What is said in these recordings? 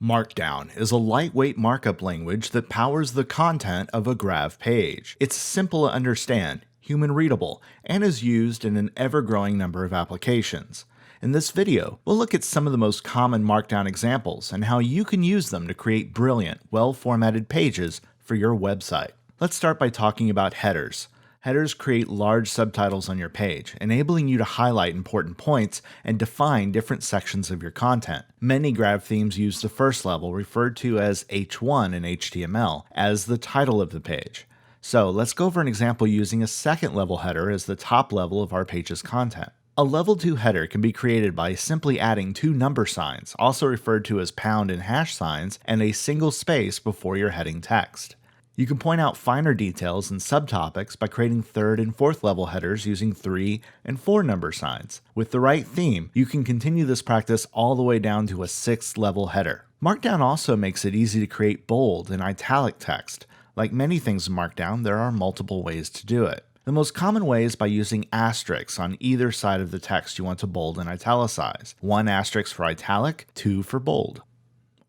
Markdown is a lightweight markup language that powers the content of a Grav page. It's simple to understand, human readable, and is used in an ever-growing number of applications. In this video, we'll look at some of the most common Markdown examples and how you can use them to create brilliant, well-formatted pages for your website. Let's start by talking about headers. Headers create large subtitles on your page, enabling you to highlight important points and define different sections of your content. Many Grav themes use the first level, referred to as H1 in HTML, as the title of the page. So let's go over an example using a second level header as the top level of our page's content. A level 2 header can be created by simply adding two number signs, also referred to as pound and hash signs, and a single space before your heading text. You can point out finer details and subtopics by creating third and fourth level headers using 3 and 4 number signs. With the right theme, you can continue this practice all the way down to a 6th level header. Markdown also makes it easy to create bold and italic text. Like many things in Markdown, there are multiple ways to do it. The most common way is by using asterisks on either side of the text you want to bold and italicize. 1 asterisk for italic, 2 for bold.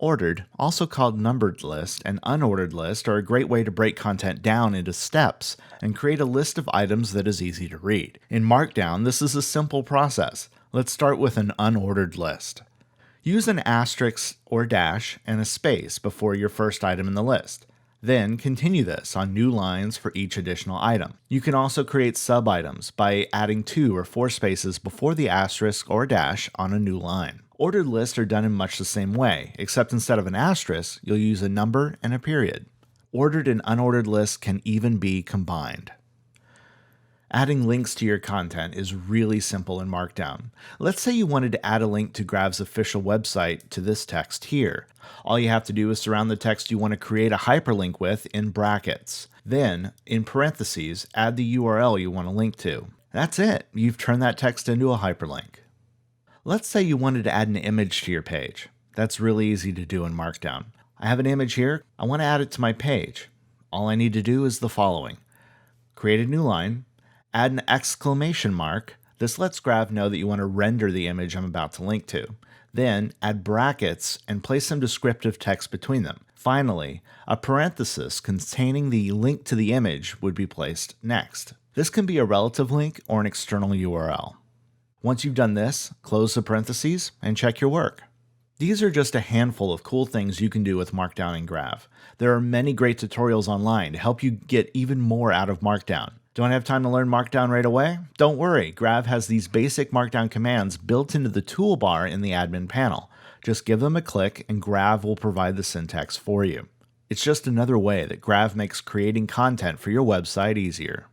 Ordered, also called numbered list, and unordered list are a great way to break content down into steps and create a list of items that is easy to read. In Markdown, this is a simple process. Let's start with an unordered list. Use an asterisk or dash and a space before your first item in the list. Then continue this on new lines for each additional item. You can also create sub-items by adding 2 or 4 spaces before the asterisk or dash on a new line. Ordered lists are done in much the same way, except instead of an asterisk, you'll use a number and a period. Ordered and unordered lists can even be combined. Adding links to your content is really simple in Markdown. Let's say you wanted to add a link to Grav's official website to this text here. All you have to do is surround the text you want to create a hyperlink with in brackets. Then, in parentheses, add the URL you want to link to. That's it. You've turned that text into a hyperlink. Let's say you wanted to add an image to your page. That's really easy to do in Markdown. I have an image here. I want to add it to my page. All I need to do is the following. Create a new line. Add an exclamation mark. This lets Grav know that you want to render the image I'm about to link to. Then add brackets and place some descriptive text between them. Finally, a parenthesis containing the link to the image would be placed next. This can be a relative link or an external URL. Once you've done this, close the parentheses and check your work. These are just a handful of cool things you can do with Markdown and Grav. There are many great tutorials online to help you get even more out of Markdown. Don't have time to learn Markdown right away? Don't worry, Grav has these basic Markdown commands built into the toolbar in the admin panel. Just give them a click and Grav will provide the syntax for you. It's just another way that Grav makes creating content for your website easier.